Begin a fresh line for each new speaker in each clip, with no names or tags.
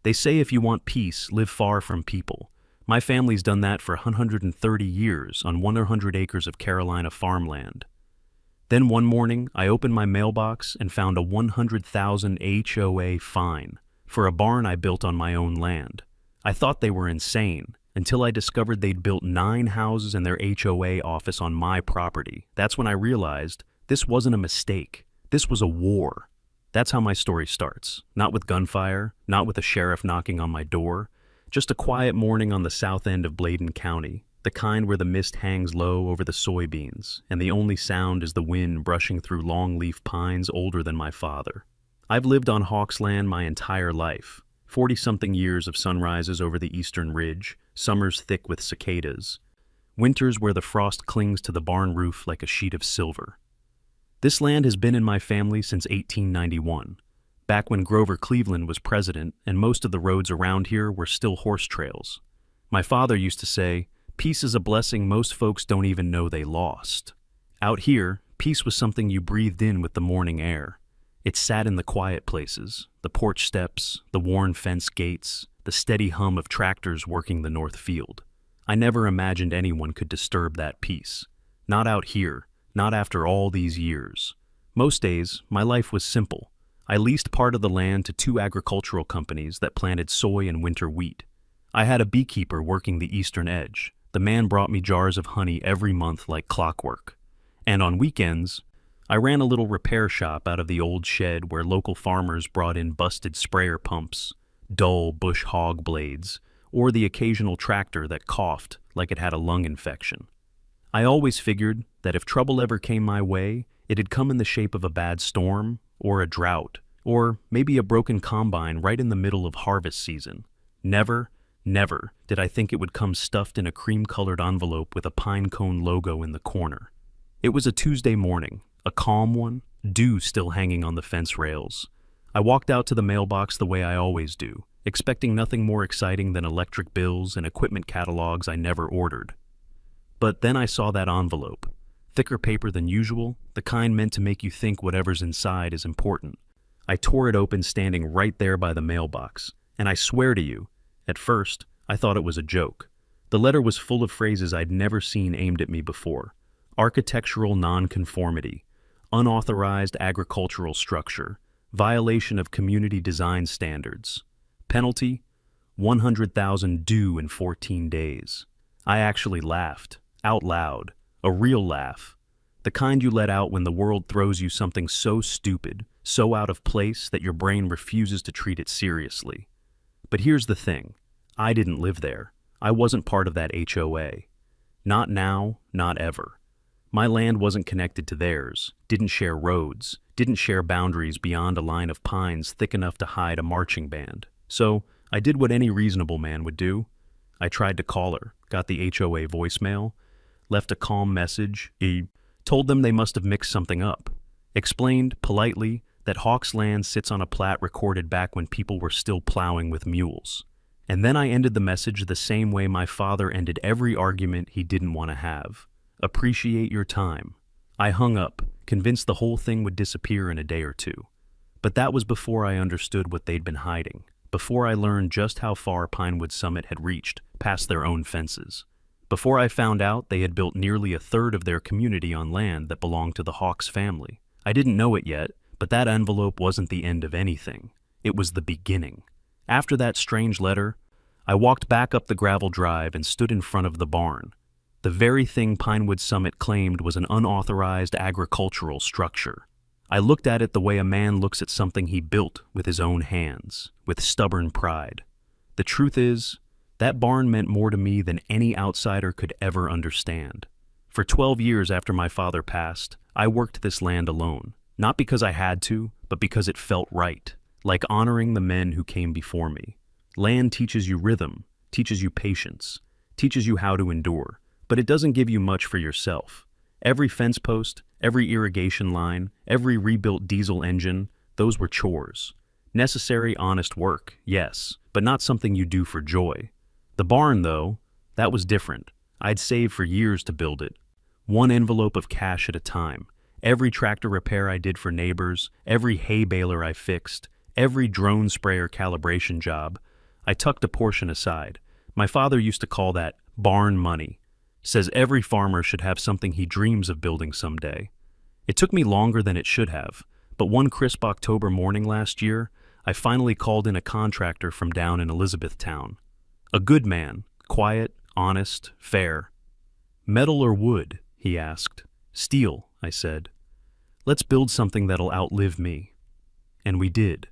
They say if you want peace, live far from people. My family's done that for 130 years on 100 acres of Carolina farmland. Then one morning, I opened my mailbox and found a 100,000 HOA fine for a barn I built on my own land. I thought they were insane until I discovered they'd built 9 houses and their HOA office on my property. That's when I realized this wasn't a mistake. This was a war. That's how my story starts. Not with gunfire, not with a sheriff knocking on my door, just a quiet morning on the south end of Bladen County, the kind where the mist hangs low over the soybeans, and the only sound is the wind brushing through longleaf pines older than my father. I've lived on Hawks land my entire life, 40-something years of sunrises over the eastern ridge, summers thick with cicadas, winters where the frost clings to the barn roof like a sheet of silver. This land has been in my family since 1891, back when Grover Cleveland was president and most of the roads around here were still horse trails. My father used to say, "Peace is a blessing most folks don't even know they lost." Out here, peace was something you breathed in with the morning air. It sat in the quiet places, the porch steps, the worn fence gates, the steady hum of tractors working the north field. I never imagined anyone could disturb that peace. Not out here, not after all these years. Most days, my life was simple. I leased part of the land to 2 agricultural companies that planted soy and winter wheat. I had a beekeeper working the eastern edge. The man brought me jars of honey every month like clockwork. And on weekends, I ran a little repair shop out of the old shed where local farmers brought in busted sprayer pumps, dull bush hog blades, or the occasional tractor that coughed like it had a lung infection. I always figured that if trouble ever came my way, it'd come in the shape of a bad storm, or a drought, or maybe a broken combine right in the middle of harvest season. Never did I think it would come stuffed in a cream-colored envelope with a pine cone logo in the corner. It was a Tuesday morning, a calm one, dew still hanging on the fence rails. I walked out to the mailbox the way I always do, expecting nothing more exciting than electric bills and equipment catalogs I never ordered. But then I saw that envelope, thicker paper than usual, the kind meant to make you think whatever's inside is important. I tore it open standing right there by the mailbox, and I swear to you, at first, I thought it was a joke. The letter was full of phrases I'd never seen aimed at me before. Architectural nonconformity, unauthorized agricultural structure, violation of community design standards. Penalty, 100,000 due in 14 days. I actually laughed, out loud, a real laugh. The kind you let out when the world throws you something so stupid, so out of place that your brain refuses to treat it seriously. But here's the thing, I didn't live there. I wasn't part of that HOA. Not now, not ever. My land wasn't connected to theirs, didn't share roads, didn't share boundaries beyond a line of pines thick enough to hide a marching band. So I did what any reasonable man would do. I tried to call her, got the HOA voicemail, left a calm message, told them they must have mixed something up, explained, politely, that Hawks land sits on a plat recorded back when people were still plowing with mules. And then I ended the message the same way my father ended every argument he didn't want to have. Appreciate your time. I hung up, convinced the whole thing would disappear in a day or two. But that was before I understood what they'd been hiding, before I learned just how far Pinewood Summit had reached, past their own fences. Before I found out they had built nearly a third of their community on land that belonged to the Hawks family. I didn't know it yet, but that envelope wasn't the end of anything. It was the beginning. After that strange letter, I walked back up the gravel drive and stood in front of the barn. The very thing Pinewood Summit claimed was an unauthorized agricultural structure. I looked at it the way a man looks at something he built with his own hands, with stubborn pride. The truth is, that barn meant more to me than any outsider could ever understand. For 12 years after my father passed, I worked this land alone, not because I had to, but because it felt right, like honoring the men who came before me. Land teaches you rhythm, teaches you patience, teaches you how to endure, but it doesn't give you much for yourself. Every fence post, every irrigation line, every rebuilt diesel engine, those were chores. Necessary, honest work, yes, but not something you do for joy. The barn, though, that was different. I'd saved for years to build it. One envelope of cash at a time. Every tractor repair I did for neighbors, every hay baler I fixed, every drone sprayer calibration job, I tucked a portion aside. My father used to call that barn money. Says every farmer should have something he dreams of building someday. It took me longer than it should have, but one crisp October morning last year, I finally called in a contractor from down in Elizabethtown. A good man, quiet, honest, fair. Metal or wood? He asked. Steel, I said. Let's build something that'll outlive me. And we did.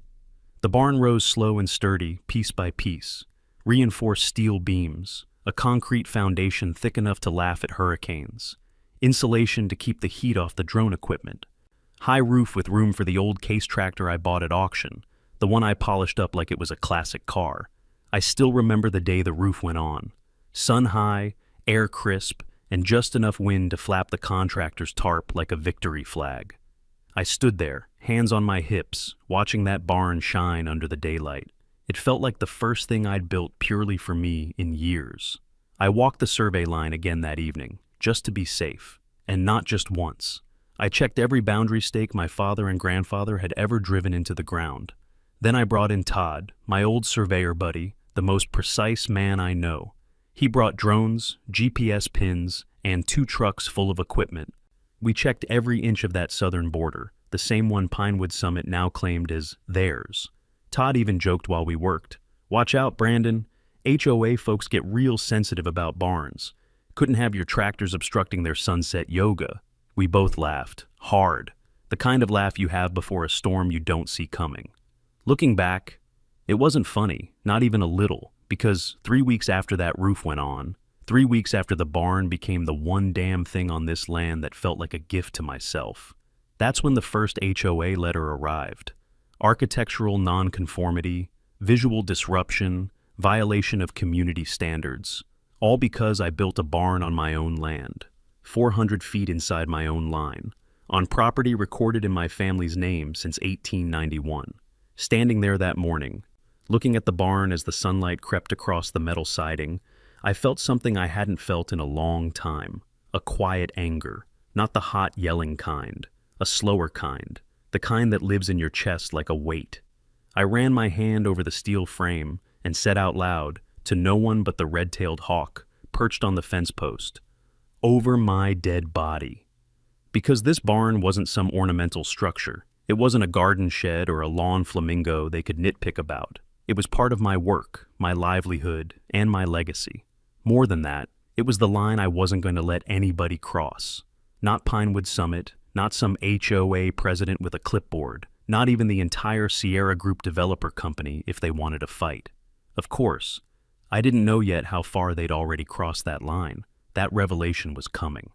The barn rose slow and sturdy, piece by piece. Reinforced steel beams, a concrete foundation thick enough to laugh at hurricanes, insulation to keep the heat off the drone equipment, high roof with room for the old case tractor I bought at auction, the one I polished up like it was a classic car. I still remember the day the roof went on. Sun high, air crisp, and just enough wind to flap the contractor's tarp like a victory flag. I stood there, hands on my hips, watching that barn shine under the daylight. It felt like the first thing I'd built purely for me in years. I walked the survey line again that evening, just to be safe, and not just once. I checked every boundary stake my father and grandfather had ever driven into the ground. Then I brought in Todd, my old surveyor buddy, the most precise man I know. He brought drones, GPS pins, and 2 trucks full of equipment. We checked every inch of that southern border, the same one Pinewood Summit now claimed as theirs. Todd even joked while we worked. Watch out, Brandon. HOA folks get real sensitive about barns. Couldn't have your tractors obstructing their sunset yoga. We both laughed, hard. The kind of laugh you have before a storm you don't see coming. Looking back, it wasn't funny, not even a little, because 3 weeks after that roof went on, 3 weeks after the barn became the one damn thing on this land that felt like a gift to myself, that's when the first HOA letter arrived. Architectural nonconformity, visual disruption, violation of community standards, all because I built a barn on my own land, 400 feet inside my own line, on property recorded in my family's name since 1891. Standing there that morning, looking at the barn as the sunlight crept across the metal siding, I felt something I hadn't felt in a long time, a quiet anger, not the hot yelling kind, a slower kind, the kind that lives in your chest like a weight. I ran my hand over the steel frame and said out loud, to no one but the red-tailed hawk perched on the fence post, "Over my dead body." Because this barn wasn't some ornamental structure. It wasn't a garden shed or a lawn flamingo they could nitpick about. It was part of my work, my livelihood, and my legacy. More than that, it was the line I wasn't going to let anybody cross. Not Pinewood Summit, not some HOA president with a clipboard, not even the entire Sierra Group developer company if they wanted to fight. Of course, I didn't know yet how far they'd already crossed that line. That revelation was coming.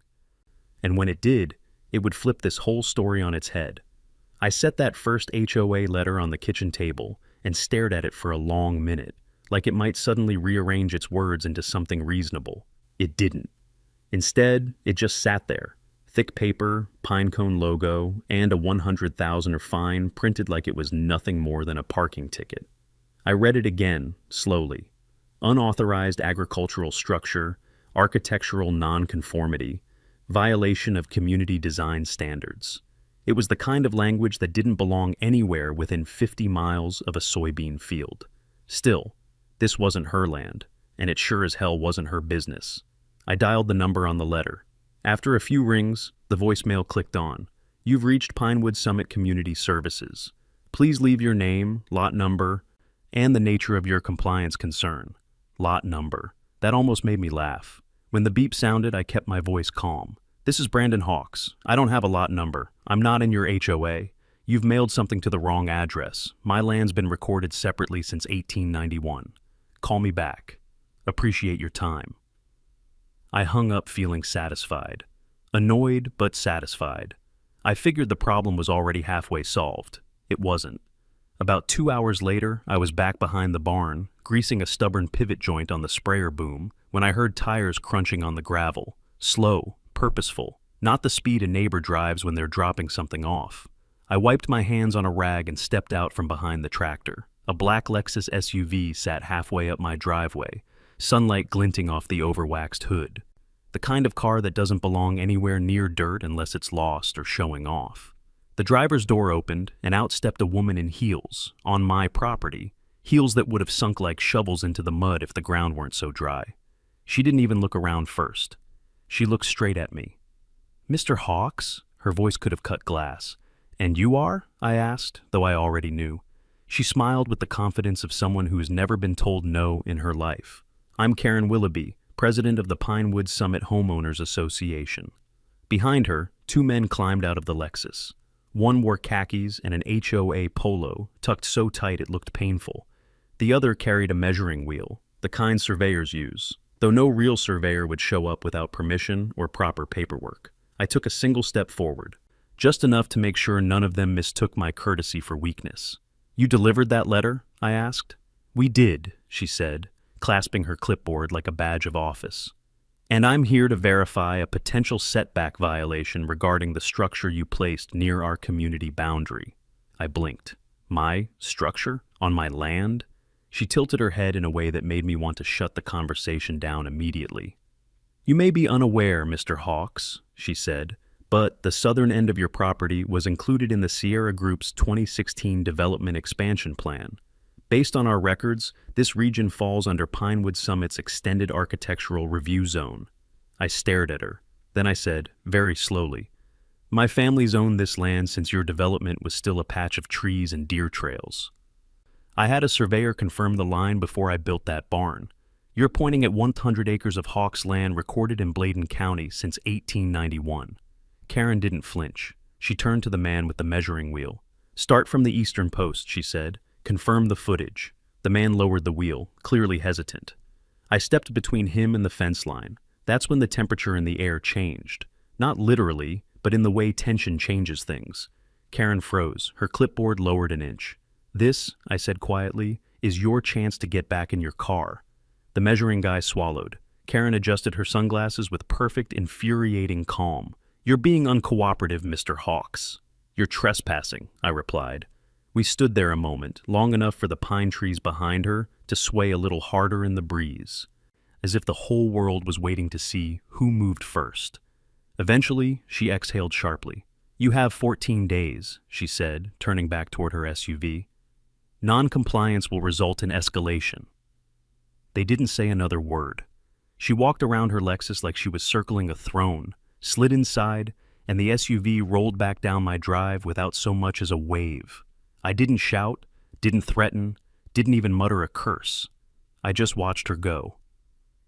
And when it did, it would flip this whole story on its head. I set that first HOA letter on the kitchen table and stared at it for a long minute, like it might suddenly rearrange its words into something reasonable. It didn't. Instead, it just sat there. Thick paper, pinecone logo, and a $100,000 fine printed like it was nothing more than a parking ticket. I read it again, slowly. Unauthorized agricultural structure, architectural nonconformity, violation of community design standards. It was the kind of language that didn't belong anywhere within 50 miles of a soybean field. Still, this wasn't her land, and it sure as hell wasn't her business. I dialed the number on the letter. After a few rings, the voicemail clicked on. "You've reached Pinewood Summit Community Services. Please leave your name, lot number, and the nature of your compliance concern." Lot number. That almost made me laugh. When the beep sounded, I kept my voice calm. "This is Brandon Hawks. I don't have a lot number. I'm not in your HOA. You've mailed something to the wrong address. My land's been recorded separately since 1891. Call me back. Appreciate your time." I hung up feeling satisfied. Annoyed, but satisfied. I figured the problem was already halfway solved. It wasn't. About 2 hours later, I was back behind the barn, greasing a stubborn pivot joint on the sprayer boom, when I heard tires crunching on the gravel. Slow, purposeful, not the speed a neighbor drives when they're dropping something off. I wiped my hands on a rag and stepped out from behind the tractor. A black Lexus SUV sat halfway up my driveway, sunlight glinting off the overwaxed hood. The kind of car that doesn't belong anywhere near dirt unless it's lost or showing off. The driver's door opened, and out stepped a woman in heels, on my property, heels that would have sunk like shovels into the mud if the ground weren't so dry. She didn't even look around first. She looked straight at me. "Mr. Hawks?" Her voice could have cut glass. "And you are?" I asked, though I already knew. She smiled with the confidence of someone who has never been told no in her life. "I'm Karen Willoughby, president of the Pinewood Summit Homeowners Association." Behind her, two men climbed out of the Lexus. One wore khakis and an HOA polo, tucked so tight it looked painful. The other carried a measuring wheel, the kind surveyors use, though no real surveyor would show up without permission or proper paperwork. I took a single step forward, just enough to make sure none of them mistook my courtesy for weakness. "You delivered that letter?" I asked. "We did," she said, clasping her clipboard like a badge of office. "And I'm here to verify a potential setback violation regarding the structure you placed near our community boundary." I blinked. "My structure? On my land?" She tilted her head in a way that made me want to shut the conversation down immediately. "You may be unaware, Mr. Hawks," she said, "but the southern end of your property was included in the Sierra Group's 2016 Development Expansion Plan. Based on our records, this region falls under Pinewood Summit's Extended Architectural Review Zone." I stared at her. Then I said, very slowly, "My family's owned this land since your development was still a patch of trees and deer trails. I had a surveyor confirm the line before I built that barn. You're pointing at 100 acres of Hawks land recorded in Bladen County since 1891. Karen didn't flinch. She turned to the man with the measuring wheel. "Start from the eastern post," she said. "Confirm the footage." The man lowered the wheel, clearly hesitant. I stepped between him and the fence line. That's when the temperature in the air changed. Not literally, but in the way tension changes things. Karen froze, her clipboard lowered an inch. "This," I said quietly, "is your chance to get back in your car." The measuring guy swallowed. Karen adjusted her sunglasses with perfect, infuriating calm. "You're being uncooperative, Mr. Hawks." "You're trespassing," I replied. We stood there a moment, long enough for the pine trees behind her to sway a little harder in the breeze, as if the whole world was waiting to see who moved first. Eventually, she exhaled sharply. "You have 14 days, she said, turning back toward her SUV. "Non-compliance will result in escalation." They didn't say another word. She walked around her Lexus like she was circling a throne, slid inside, and the SUV rolled back down my drive without so much as a wave. I didn't shout, didn't threaten, didn't even mutter a curse. I just watched her go.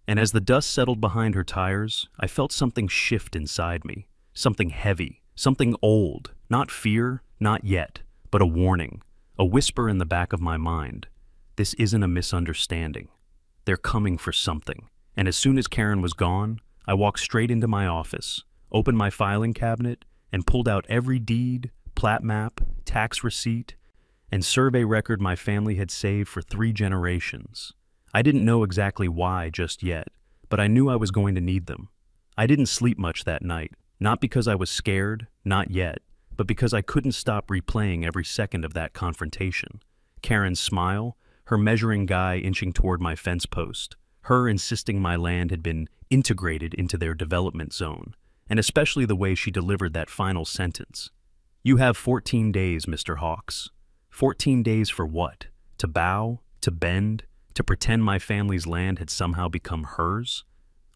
And as the dust settled behind her tires, I felt something shift inside me. Something heavy, something old. Not fear, not yet, but a warning. A whisper in the back of my mind. This isn't a misunderstanding. They're coming for something. And as soon as Karen was gone, I walked straight into my office, opened my filing cabinet, and pulled out every deed, plat map, tax receipt, and survey record my family had saved for 3 generations. I didn't know exactly why just yet, but I knew I was going to need them. I didn't sleep much that night, not because I was scared, not yet, but because I couldn't stop replaying every second of that confrontation. Karen's smile, her measuring guy inching toward my fence post, her insisting my land had been integrated into their development zone, and especially the way she delivered that final sentence. "You have 14 days, Mr. Hawks." 14 days for what? To bow? To bend? To pretend my family's land had somehow become hers?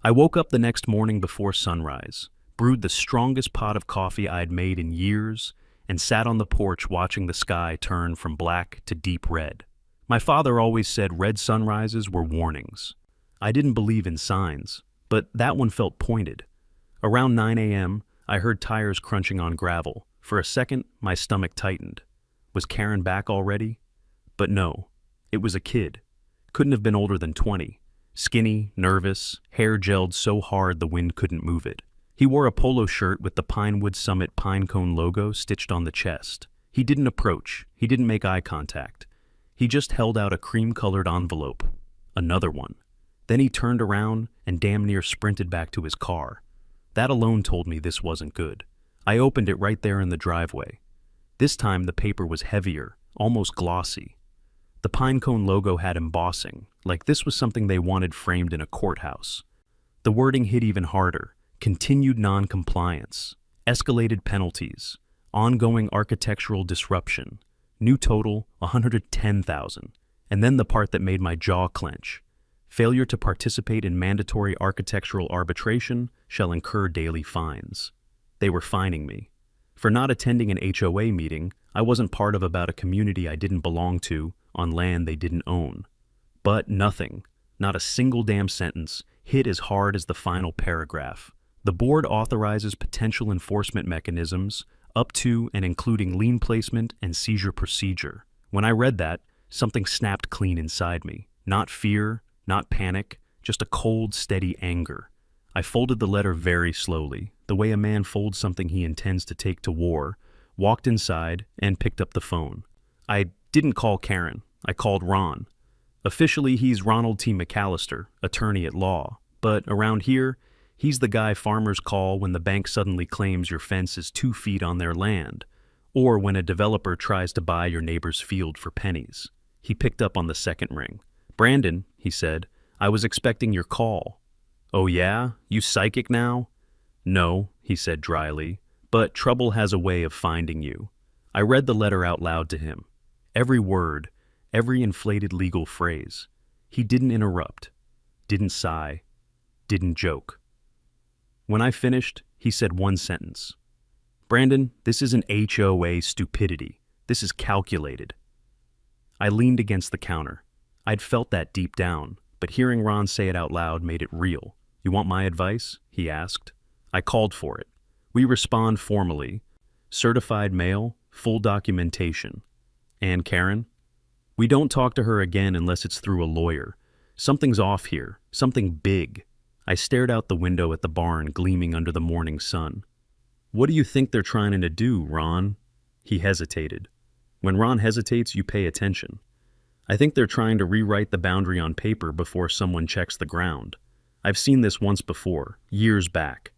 I woke up the next morning before sunrise, brewed the strongest pot of coffee I'd made in years, and sat on the porch watching the sky turn from black to deep red. My father always said red sunrises were warnings. I didn't believe in signs, but that one felt pointed. Around 9 a.m., I heard tires crunching on gravel. For a second, my stomach tightened. Was Karen back already? But no, it was a kid. Couldn't have been older than 20. Skinny, nervous, hair gelled so hard the wind couldn't move it. He wore a polo shirt with the Pinewood Summit pinecone logo stitched on the chest. He didn't approach. He didn't make eye contact. He just held out a cream-colored envelope. Another one. Then he turned around and damn near sprinted back to his car. That alone told me this wasn't good. I opened it right there in the driveway. This time the paper was heavier, almost glossy. The pinecone logo had embossing, like this was something they wanted framed in a courthouse. The wording hit even harder. Continued non-compliance, escalated penalties, ongoing architectural disruption, new total $110,000, And then the part that made my jaw clench. Failure to participate in mandatory architectural arbitration shall incur daily fines. They were fining me. For not attending an HOA meeting I wasn't part of about a community I didn't belong to on land they didn't own. But nothing, not a single damn sentence, hit as hard as the final paragraph. The board authorizes potential enforcement mechanisms up to and including lien placement and seizure procedure. When I read that, something snapped clean inside me. Not fear, not panic, just a cold, steady anger. I folded the letter very slowly, the way a man folds something he intends to take to war, walked inside, and picked up the phone. I didn't call Karen. I called Ron. Officially, he's Ronald T. McAllister, attorney at law. But around here, he's the guy farmers call when the bank suddenly claims your fence is 2 feet on their land, or when a developer tries to buy your neighbor's field for pennies. He picked up on the second ring. "Brandon," he said, "I was expecting your call." "Oh yeah? You psychic now?" "No," he said dryly, "but trouble has a way of finding you." I read the letter out loud to him. Every word, every inflated legal phrase. He didn't interrupt, didn't sigh, didn't joke. When I finished, he said one sentence. "Brandon, this isn't HOA stupidity. This is calculated." I leaned against the counter. I'd felt that deep down, but hearing Ron say it out loud made it real. "You want my advice?" he asked. I called for it. We respond formally. Certified mail, full documentation. And Karen? We don't talk to her again unless it's through a lawyer. Something's off here, something big. I stared out the window at the barn gleaming under the morning sun. "What do you think they're trying to do, Ron?" He hesitated. When Ron hesitates, you pay attention. "I think they're trying to rewrite the boundary on paper before someone checks the ground. I've seen this once before, years back.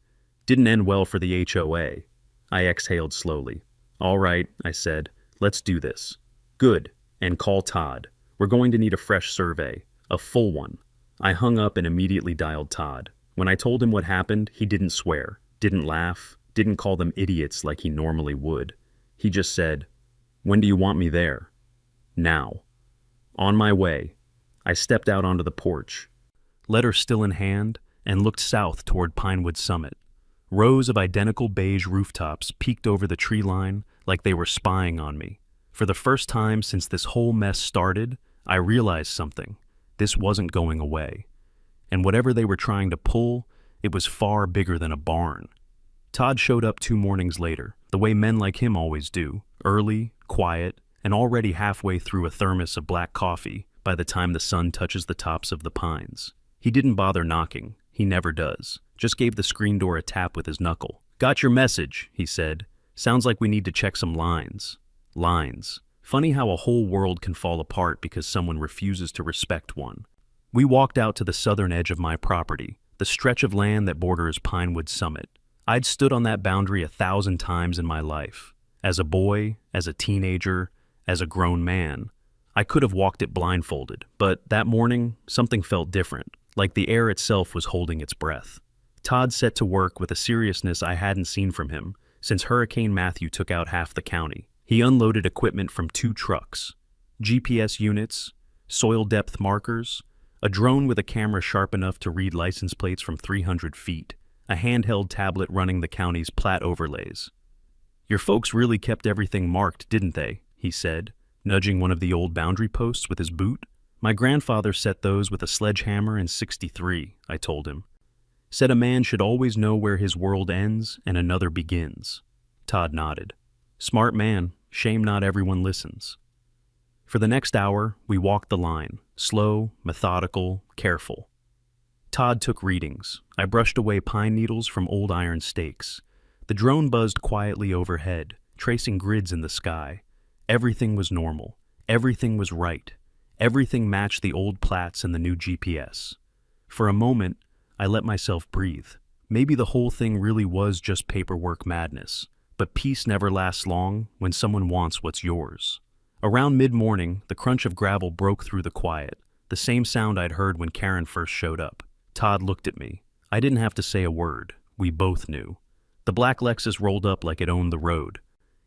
Didn't end well for the HOA. I exhaled slowly. "All right," I said, "let's do this." "Good, and call Todd. We're going to need a fresh survey, a full one." I hung up and immediately dialed Todd. When I told him what happened, he didn't swear, didn't laugh, didn't call them idiots like he normally would. He just said, "When do you want me there?" "Now." On my way. I stepped out onto the porch, letter still in hand, and looked south toward Pinewood Summit. Rows of identical beige rooftops peeked over the tree line like they were spying on me. For the first time since this whole mess started, I realized something. This wasn't going away. And whatever they were trying to pull, it was far bigger than a barn. Todd showed up 2 mornings later, the way men like him always do, early, quiet, and already halfway through a thermos of black coffee by the time the sun touches the tops of the pines. He didn't bother knocking. He never does. Just gave the screen door a tap with his knuckle. "Got your message," he said. "Sounds like we need to check some lines." Lines. Funny how a whole world can fall apart because someone refuses to respect one. We walked out to the southern edge of my property, the stretch of land that borders Pinewood Summit. I'd stood on that boundary 1,000 times in my life. As a boy, as a teenager, as a grown man. I could have walked it blindfolded, but that morning, something felt different, like the air itself was holding its breath. Todd set to work with a seriousness I hadn't seen from him since Hurricane Matthew took out half the county. He unloaded equipment from 2 trucks, GPS units, soil depth markers, a drone with a camera sharp enough to read license plates from 300 feet, a handheld tablet running the county's plat overlays. "Your folks really kept everything marked, didn't they?" he said, nudging one of the old boundary posts with his boot. "My grandfather set those with a sledgehammer in '63, I told him. Said a man should always know where his world ends and another begins." Todd nodded. "Smart man, shame not everyone listens." For the next hour, we walked the line, slow, methodical, careful. Todd took readings. I brushed away pine needles from old iron stakes. The drone buzzed quietly overhead, tracing grids in the sky. Everything was normal. Everything was right. Everything matched the old plats and the new GPS. For a moment, I let myself breathe. Maybe the whole thing really was just paperwork madness. But peace never lasts long when someone wants what's yours. Around mid-morning, the crunch of gravel broke through the quiet, the same sound I'd heard when Karen first showed up. Todd looked at me. I didn't have to say a word. We both knew. The black Lexus rolled up like it owned the road.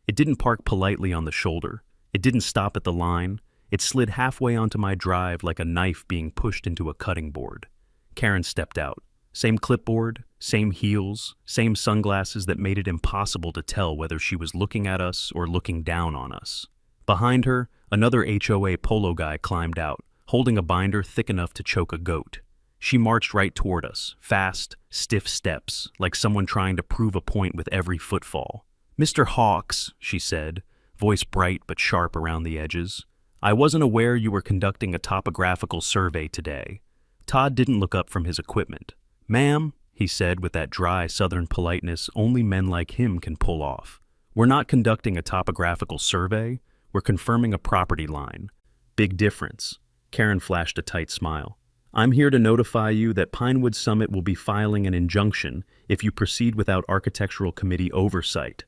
It didn't park politely on the shoulder. It didn't stop at the line. It slid halfway onto my drive like a knife being pushed into a cutting board. Karen stepped out. Same clipboard, same heels, same sunglasses that made it impossible to tell whether she was looking at us or looking down on us. Behind her, another HOA polo guy climbed out, holding a binder thick enough to choke a goat. She marched right toward us, fast, stiff steps, like someone trying to prove a point with every footfall. "Mr. Hawks," she said, voice bright but sharp around the edges, "I wasn't aware you were conducting a topographical survey today." Todd didn't look up from his equipment. "Ma'am," he said with that dry southern politeness only men like him can pull off, "we're not conducting a topographical survey, we're confirming a property line." "Big difference." Karen flashed a tight smile. "I'm here to notify you that Pinewood Summit will be filing an injunction if you proceed without Architectural Committee oversight."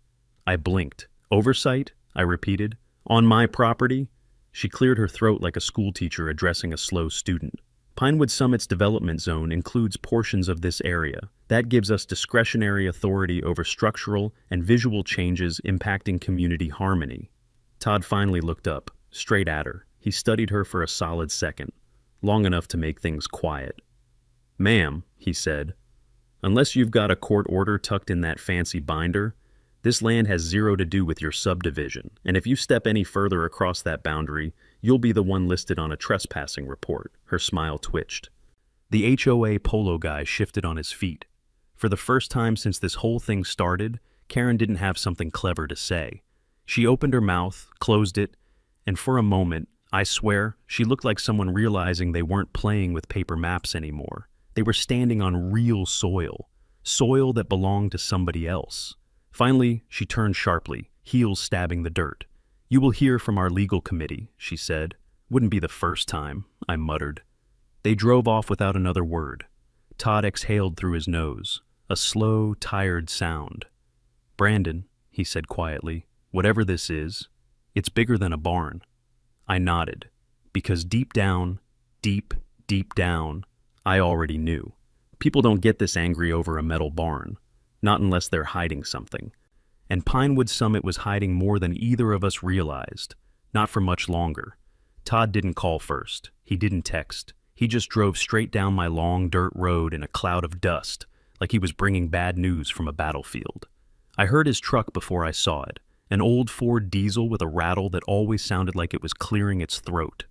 I blinked. "Oversight?" I repeated. "On my property?" She cleared her throat like a schoolteacher addressing a slow student. "Pinewood Summit's development zone includes portions of this area. That gives us discretionary authority over structural and visual changes impacting community harmony." Todd finally looked up, straight at her. He studied her for a solid second, long enough to make things quiet. "Ma'am," he said, "unless you've got a court order tucked in that fancy binder, this land has zero to do with your subdivision, and if you step any further across that boundary, you'll be the one listed on a trespassing report." Her smile twitched. The HOA polo guy shifted on his feet. For the first time since this whole thing started, Karen didn't have something clever to say. She opened her mouth, closed it, and for a moment, I swear, she looked like someone realizing they weren't playing with paper maps anymore. They were standing on real soil, soil that belonged to somebody else. Finally, she turned sharply, heels stabbing the dirt. "You will hear from our legal committee," she said. "Wouldn't be the first time," I muttered. They drove off without another word. Todd exhaled through his nose, a slow, tired sound. "Brandon," he said quietly, "whatever this is, it's bigger than a barn." I nodded, because deep down, deep down, I already knew. People don't get this angry over a metal barn, not unless they're hiding something. And Pinewood Summit was hiding more than either of us realized, not for much longer. Todd didn't call first. He didn't text. He just drove straight down my long dirt road in a cloud of dust, like he was bringing bad news from a battlefield. I heard his truck before I saw it, an old Ford diesel with a rattle that always sounded like it was clearing its throat.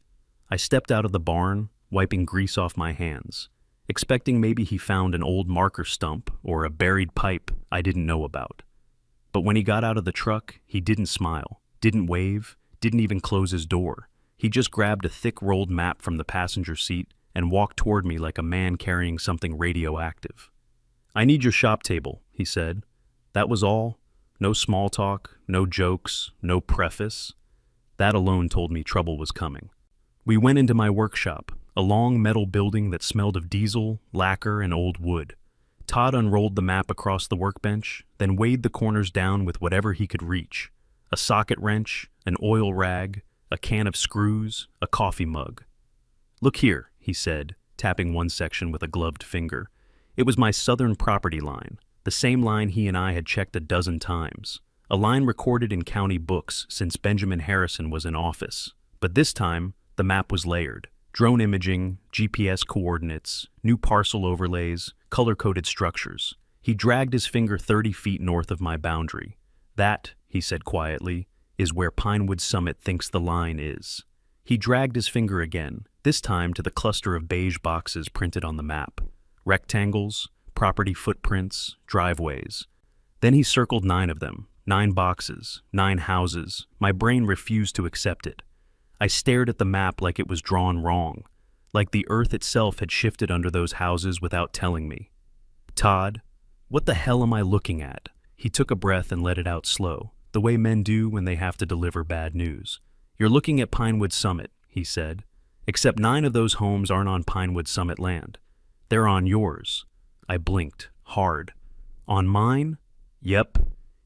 I stepped out of the barn, wiping grease off my hands, expecting maybe he found an old marker stump or a buried pipe I didn't know about. But when he got out of the truck, he didn't smile, didn't wave, didn't even close his door. He just grabbed a thick rolled map from the passenger seat and walked toward me like a man carrying something radioactive. "I need your shop table," he said. That was all. No small talk, no jokes, no preface. That alone told me trouble was coming. We went into my workshop, a long metal building that smelled of diesel, lacquer, and old wood. Todd unrolled the map across the workbench, then weighed the corners down with whatever he could reach. A socket wrench, an oil rag, a can of screws, a coffee mug. "Look here," he said, tapping one section with a gloved finger. It was my southern property line, the same line he and I had checked a dozen times. A line recorded in county books since Benjamin Harrison was in office. But this time, the map was layered. Drone imaging, GPS coordinates, new parcel overlays, color-coded structures. He dragged his finger 30 feet north of my boundary. "That," he said quietly, "is where Pinewood Summit thinks the line is." He dragged his finger again, this time to the cluster of beige boxes printed on the map. Rectangles, property footprints, driveways. Then he circled 9 of them, 9 boxes, 9 houses. My brain refused to accept it. I stared at the map like it was drawn wrong, like the earth itself had shifted under those houses without telling me. "Todd, what the hell am I looking at?" He took a breath and let it out slow, the way men do when they have to deliver bad news. "You're looking at Pinewood Summit," he said, "except 9 of those homes aren't on Pinewood Summit land. They're on yours." I blinked, hard. "On mine?" "Yep."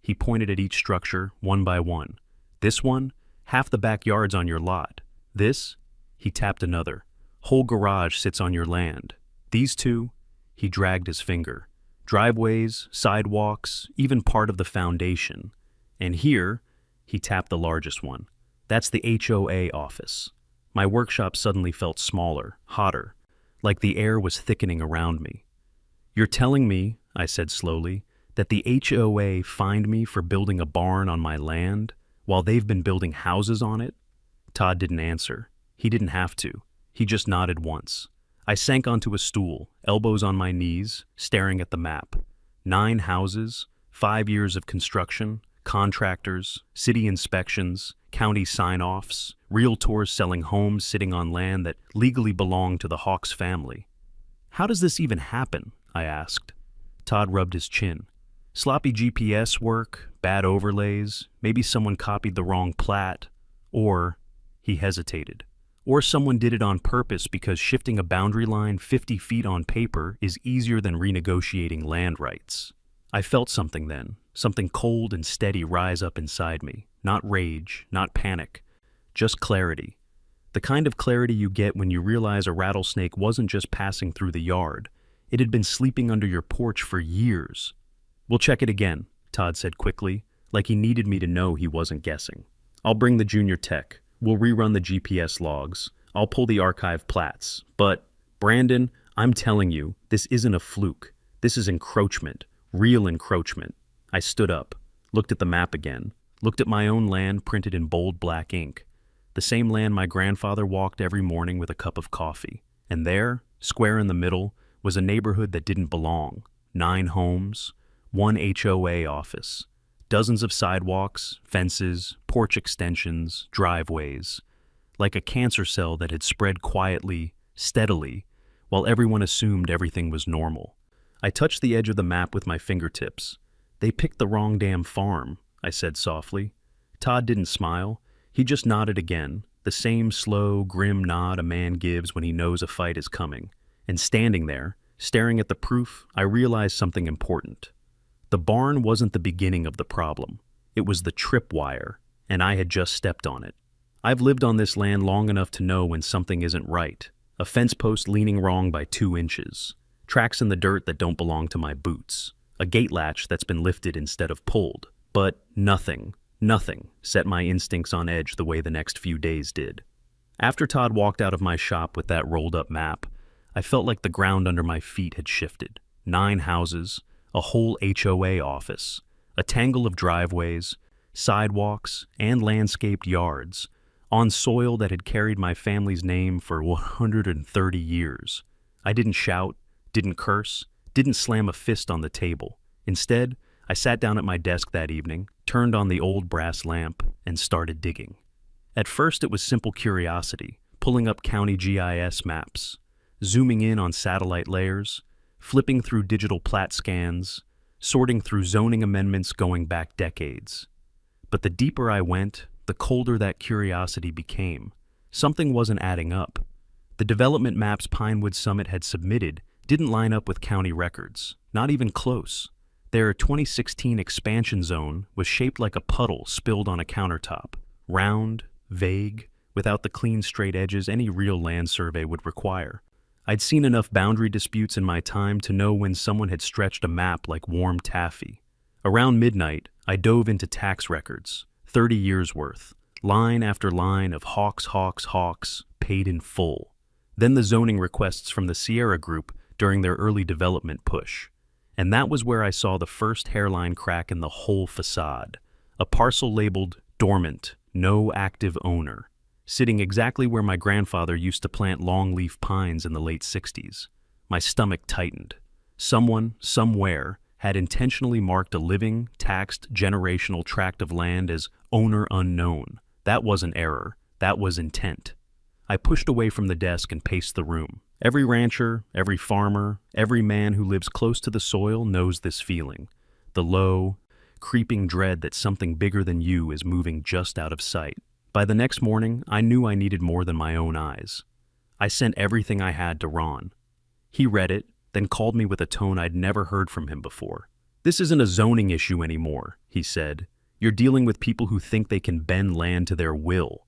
He pointed at each structure, one by one. "This one? Half the backyard's on your lot. This?" He tapped another. "Whole garage sits on your land. These 2?" He dragged his finger. "Driveways, sidewalks, even part of the foundation. And here," he tapped the largest one, "that's the HOA office. My workshop suddenly felt smaller, hotter, like the air was thickening around me. "You're telling me," I said slowly, "that the HOA fined me for building a barn on my land while they've been building houses on it?" Todd didn't answer. He didn't have to. He just nodded once. I sank onto a stool, elbows on my knees, staring at the map. 9 houses, 5 years of construction, contractors, city inspections, county sign-offs, realtors selling homes sitting on land that legally belonged to the Hawks family. "How does this even happen?" I asked. Todd rubbed his chin. "Sloppy GPS work, bad overlays, maybe someone copied the wrong plat, or," he hesitated, "or someone did it on purpose because shifting a boundary line 50 feet on paper is easier than renegotiating land rights." I felt something then, something cold and steady rise up inside me. Not rage, not panic, just clarity. The kind of clarity you get when you realize a rattlesnake wasn't just passing through the yard. It had been sleeping under your porch for years. "We'll check it again," Todd said quickly, like he needed me to know he wasn't guessing. "I'll bring the junior tech. We'll rerun the GPS logs. I'll pull the archive plats. But, Brandon, I'm telling you, this isn't a fluke. This is encroachment. Real encroachment." I stood up, looked at the map again, looked at my own land printed in bold black ink. The same land my grandfather walked every morning with a cup of coffee. And there, square in the middle, was a neighborhood that didn't belong. 9 homes, 1 HOA office, dozens of sidewalks, fences, porch extensions, driveways, like a cancer cell that had spread quietly, steadily, while everyone assumed everything was normal. I touched the edge of the map with my fingertips. "They picked the wrong damn farm," I said softly. Todd didn't smile. He just nodded again, the same slow, grim nod a man gives when he knows a fight is coming. And standing there, staring at the proof, I realized something important. The barn wasn't the beginning of the problem. It was the tripwire, and I had just stepped on it. I've lived on this land long enough to know when something isn't right. A fence post leaning wrong by 2 inches. Tracks in the dirt that don't belong to my boots. A gate latch that's been lifted instead of pulled. But nothing set my instincts on edge the way the next few days did. After Todd walked out of my shop with that rolled-up map, I felt like the ground under my feet had shifted. 9 houses, a whole HOA office, a tangle of driveways, sidewalks, and landscaped yards, on soil that had carried my family's name for 130 years. I didn't shout, didn't curse, didn't slam a fist on the table. Instead, I sat down at my desk that evening, turned on the old brass lamp, and started digging. At first it was simple curiosity, pulling up county GIS maps, zooming in on satellite layers, flipping through digital plat scans, sorting through zoning amendments going back decades. But the deeper I went, the colder that curiosity became. Something wasn't adding up. The development maps Pinewood Summit had submitted didn't line up with county records, not even close. Their 2016 expansion zone was shaped like a puddle spilled on a countertop, round, vague, without the clean straight edges any real land survey would require. I'd seen enough boundary disputes in my time to know when someone had stretched a map like warm taffy. Around midnight, I dove into tax records, 30 years worth, line after line of Hawks, paid in full. Then the zoning requests from the Sierra Group during their early development push. And that was where I saw the first hairline crack in the whole facade. A parcel labeled dormant, no active owner, sitting exactly where my grandfather used to plant longleaf pines in the late 60s. My stomach tightened. Someone, somewhere, had intentionally marked a living, taxed, generational tract of land as owner unknown. That wasn't error. That was intent. I pushed away from the desk and paced the room. Every rancher, every farmer, every man who lives close to the soil knows this feeling. The low, creeping dread that something bigger than you is moving just out of sight. By the next morning, I knew I needed more than my own eyes. I sent everything I had to Ron. He read it, then called me with a tone I'd never heard from him before. "This isn't a zoning issue anymore," he said. "You're dealing with people who think they can bend land to their will."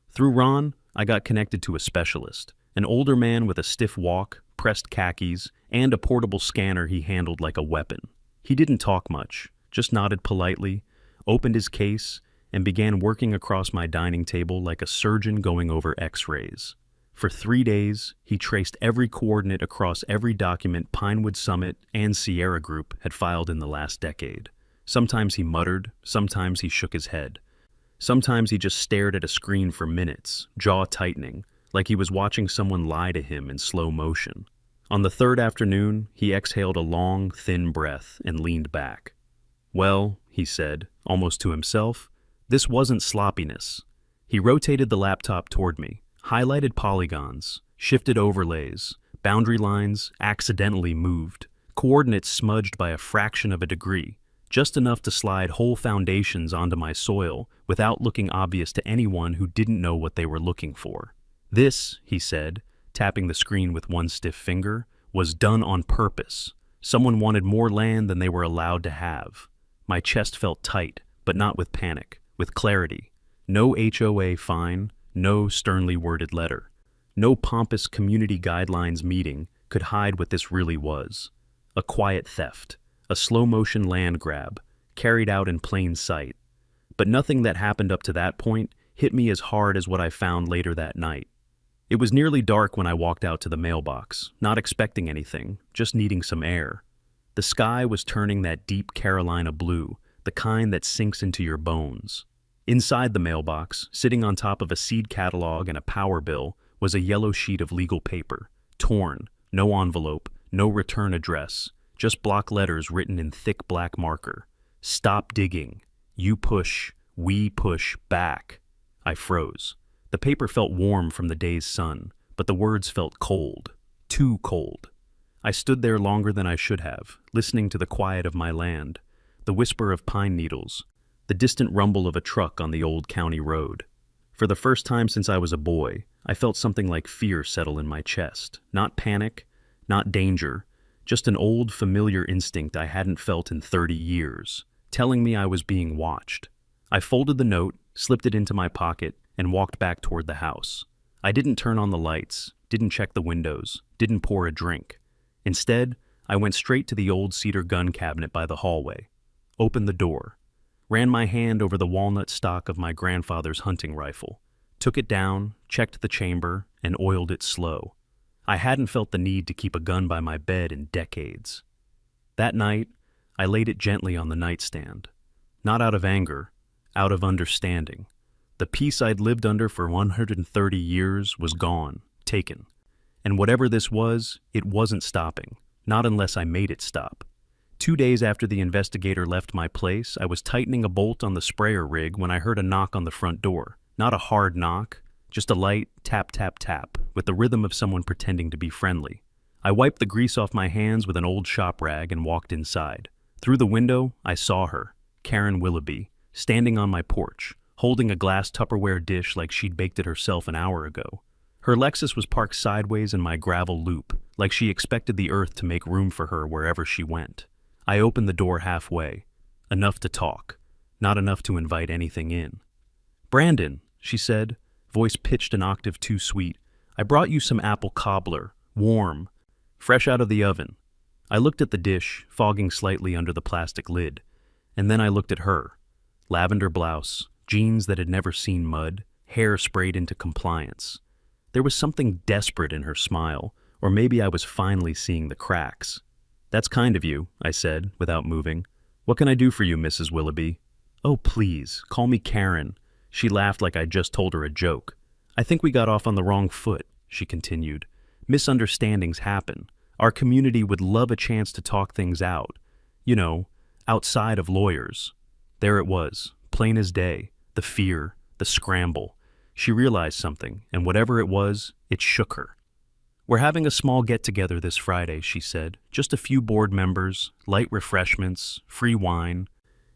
Through Ron, I got connected to a specialist, an older man with a stiff walk, pressed khakis, and a portable scanner he handled like a weapon. He didn't talk much, just nodded politely, opened his case, and began working across my dining table like a surgeon going over X-rays. For 3 days, he traced every coordinate across every document Pinewood Summit and Sierra Group had filed in the last decade. Sometimes he muttered, sometimes he shook his head. Sometimes he just stared at a screen for minutes, jaw tightening, like he was watching someone lie to him in slow motion. On the third afternoon, he exhaled a long, thin breath and leaned back. "Well," he said, almost to himself, "this wasn't sloppiness." He rotated the laptop toward me, highlighted polygons, shifted overlays, boundary lines accidentally moved, coordinates smudged by a fraction of a degree, just enough to slide whole foundations onto my soil without looking obvious to anyone who didn't know what they were looking for. "This," he said, tapping the screen with one stiff finger, "was done on purpose. Someone wanted more land than they were allowed to have." My chest felt tight, but not with panic, with clarity. No HOA fine, no sternly worded letter. No pompous community guidelines meeting could hide what this really was. A quiet theft, a slow-motion land grab, carried out in plain sight. But nothing that happened up to that point hit me as hard as what I found later that night. It was nearly dark when I walked out to the mailbox, not expecting anything, just needing some air. The sky was turning that deep Carolina blue, the kind that sinks into your bones. Inside the mailbox, sitting on top of a seed catalog and a power bill, was a yellow sheet of legal paper, torn, no envelope, no return address, just block letters written in thick black marker. "Stop digging. You push, we push back." I froze. The paper felt warm from the day's sun, but the words felt cold, too cold. I stood there longer than I should have, listening to the quiet of my land, the whisper of pine needles, the distant rumble of a truck on the old county road. For the first time since I was a boy, I felt something like fear settle in my chest. Not panic, not danger, just an old familiar instinct I hadn't felt in 30 years, telling me I was being watched. I folded the note, slipped it into my pocket, and walked back toward the house. I didn't turn on the lights, didn't check the windows, didn't pour a drink. Instead, I went straight to the old cedar gun cabinet by the hallway, opened the door, ran my hand over the walnut stock of my grandfather's hunting rifle, took it down, checked the chamber, and oiled it slow. I hadn't felt the need to keep a gun by my bed in decades. That night, I laid it gently on the nightstand. Not out of anger, out of understanding. The peace I'd lived under for 130 years was gone, taken. And whatever this was, it wasn't stopping, not unless I made it stop. 2 days after the investigator left my place, I was tightening a bolt on the sprayer rig when I heard a knock on the front door. Not a hard knock, just a light tap, tap, tap, with the rhythm of someone pretending to be friendly. I wiped the grease off my hands with an old shop rag and walked inside. Through the window, I saw her, Karen Willoughby, standing on my porch, holding a glass Tupperware dish like she'd baked it herself an hour ago. Her Lexus was parked sideways in my gravel loop, like she expected the earth to make room for her wherever she went. I opened the door halfway. Enough to talk, not enough to invite anything in. "Brandon," she said, voice pitched an octave too sweet, "I brought you some apple cobbler, warm, fresh out of the oven." I looked at the dish, fogging slightly under the plastic lid, and then I looked at her. Lavender blouse, jeans that had never seen mud, hair sprayed into compliance. There was something desperate in her smile, or maybe I was finally seeing the cracks. "That's kind of you," I said, without moving. "What can I do for you, Mrs. Willoughby?" "Oh, please, call me Karen." She laughed like I'd just told her a joke. "I think we got off on the wrong foot," she continued. "Misunderstandings happen. Our community would love a chance to talk things out. You know, outside of lawyers." There it was, plain as day, the fear, the scramble. She realized something, and whatever it was, it shook her. "We're having a small get-together this Friday," she said. "Just a few board members, light refreshments, free wine,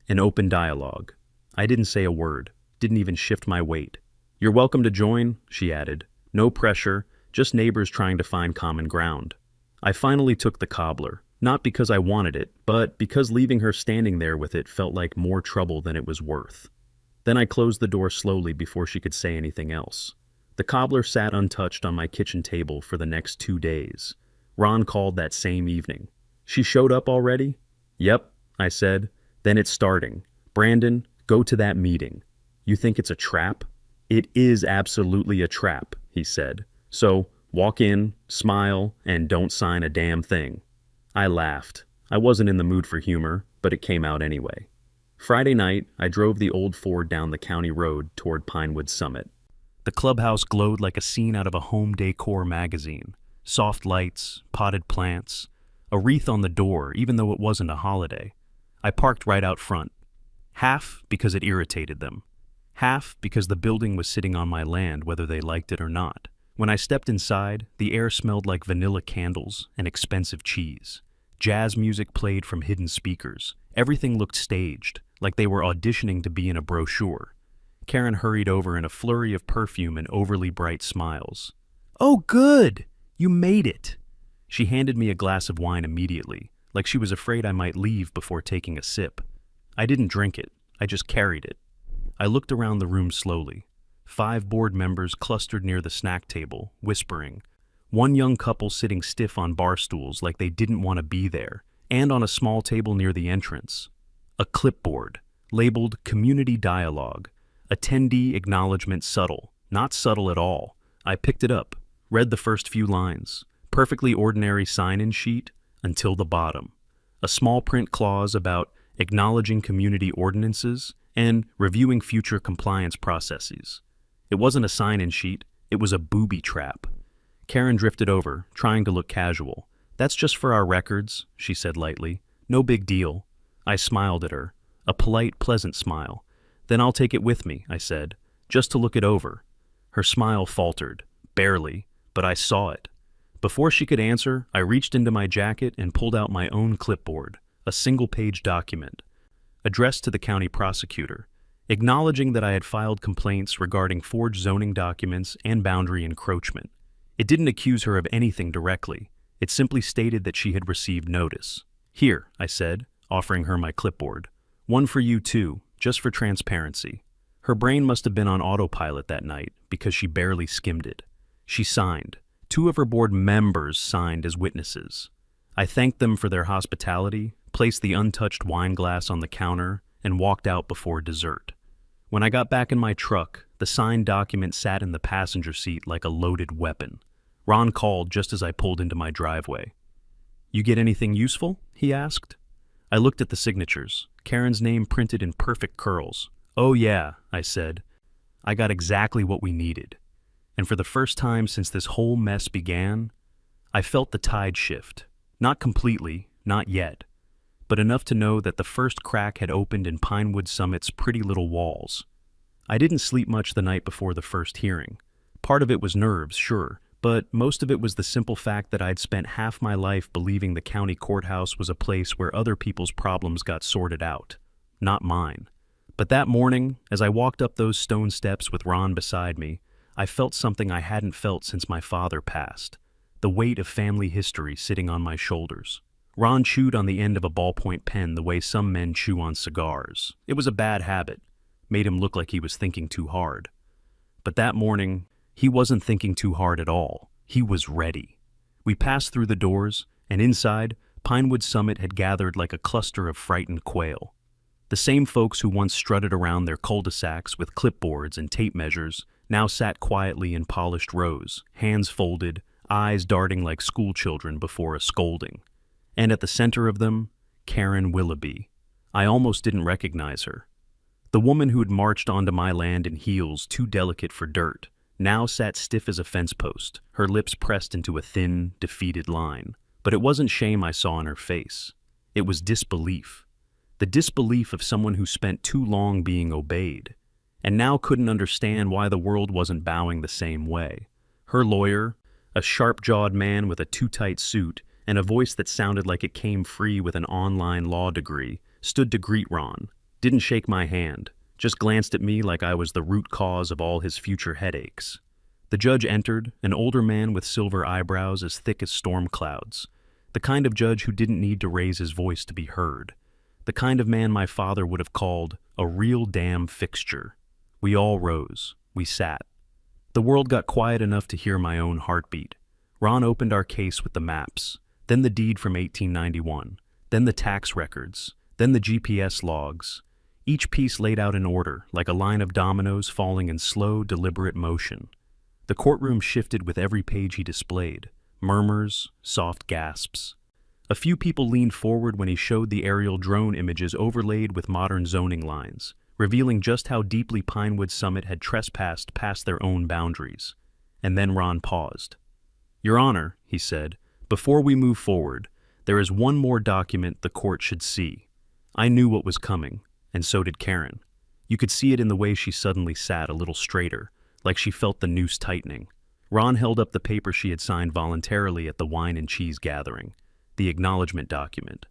an open dialogue." I didn't say a word, didn't even shift my weight. "You're welcome to join," she added. "No pressure, just neighbors trying to find common ground." I finally took the cobbler, not because I wanted it, but because leaving her standing there with it felt like more trouble than it was worth. Then I closed the door slowly before she could say anything else. The cobbler sat untouched on my kitchen table for the next 2 days. Ron called that same evening. "She showed up already?" "Yep," I said. "Then it's starting. Brandon, go to that meeting." You think it's a trap? It is absolutely a trap, he said. So, walk in, smile, and don't sign a damn thing. I laughed. I wasn't in the mood for humor, but it came out anyway. Friday night, I drove the old Ford down the county road toward Pinewood Summit. The clubhouse glowed like a scene out of a home decor magazine. Soft lights, potted plants, a wreath on the door, even though it wasn't a holiday. I parked right out front. Half because it irritated them. Half because the building was sitting on my land whether they liked it or not. When I stepped inside, the air smelled like vanilla candles and expensive cheese. Jazz music played from hidden speakers. Everything looked staged, like they were auditioning to be in a brochure. Karen hurried over in a flurry of perfume and overly bright smiles. "Oh, good! You made it!" She handed me a glass of wine immediately, like she was afraid I might leave before taking a sip. I didn't drink it. I just carried it. I looked around the room slowly. 5 board members clustered near the snack table, whispering. One young couple sitting stiff on bar stools like they didn't want to be there, and on a small table near the entrance. A clipboard, labeled Community Dialogue. Attendee acknowledgement subtle. Not subtle at all. I picked it up, read the first few lines. Perfectly ordinary sign-in sheet until the bottom. A small print clause about acknowledging community ordinances and reviewing future compliance processes. It wasn't a sign-in sheet, it was a booby trap. Karen drifted over, trying to look casual. "That's just for our records," she said lightly. "No big deal." I smiled at her, a polite, pleasant smile. "Then I'll take it with me," I said, "just to look it over." Her smile faltered, barely, but I saw it. Before she could answer, I reached into my jacket and pulled out my own clipboard, a single-page document, addressed to the county prosecutor, acknowledging that I had filed complaints regarding forged zoning documents and boundary encroachment. It didn't accuse her of anything directly. It simply stated that she had received notice. "Here," I said, offering her my clipboard. "One for you too, just for transparency." Her brain must have been on autopilot that night because she barely skimmed it. She signed. 2 of her board members signed as witnesses. I thanked them for their hospitality, placed the untouched wine glass on the counter, and walked out before dessert. When I got back in my truck, the signed document sat in the passenger seat like a loaded weapon. Ron called just as I pulled into my driveway. "You get anything useful?" he asked. I looked at the signatures, Karen's name printed in perfect curls. "Oh yeah," I said. "I got exactly what we needed." And for the first time since this whole mess began, I felt the tide shift. Not completely, not yet, but enough to know that the first crack had opened in Pinewood Summit's pretty little walls. I didn't sleep much the night before the first hearing. Part of it was nerves, sure, but most of it was the simple fact that I'd spent half my life believing the county courthouse was a place where other people's problems got sorted out, not mine. But that morning, as I walked up those stone steps with Ron beside me, I felt something I hadn't felt since my father passed, the weight of family history sitting on my shoulders. Ron chewed on the end of a ballpoint pen the way some men chew on cigars. It was a bad habit, made him look like he was thinking too hard. But that morning, he wasn't thinking too hard at all. He was ready. We passed through the doors, and inside, Pinewood Summit had gathered like a cluster of frightened quail. The same folks who once strutted around their cul-de-sacs with clipboards and tape measures now sat quietly in polished rows, hands folded, eyes darting like schoolchildren before a scolding. And at the center of them, Karen Willoughby. I almost didn't recognize her. The woman who'd marched onto my land in heels too delicate for dirt now sat stiff as a fence post, her lips pressed into a thin, defeated line. But it wasn't shame I saw in her face. It was disbelief. The disbelief of someone who spent too long being obeyed, and now couldn't understand why the world wasn't bowing the same way. Her lawyer, a sharp-jawed man with a too-tight suit and a voice that sounded like it came free with an online law degree, stood to greet Ron, didn't shake my hand, just glanced at me like I was the root cause of all his future headaches. The judge entered, an older man with silver eyebrows as thick as storm clouds, the kind of judge who didn't need to raise his voice to be heard, the kind of man my father would have called a real damn fixture. We all rose. We sat. The world got quiet enough to hear my own heartbeat. Ron opened our case with the maps, then the deed from 1891, then the tax records, then the GPS logs. each piece laid out in order, like a line of dominoes falling in slow, deliberate motion. The courtroom shifted with every page he displayed, murmurs, soft gasps. A few people leaned forward when he showed the aerial drone images overlaid with modern zoning lines, revealing just how deeply Pinewood Summit had trespassed past their own boundaries. And then Ron paused. "Your Honor," he said, "before we move forward, there is one more document the court should see." I knew what was coming, and so did Karen. You could see it in the way she suddenly sat a little straighter, like she felt the noose tightening. Ron held up the paper she had signed voluntarily at the wine and cheese gathering, the acknowledgement document,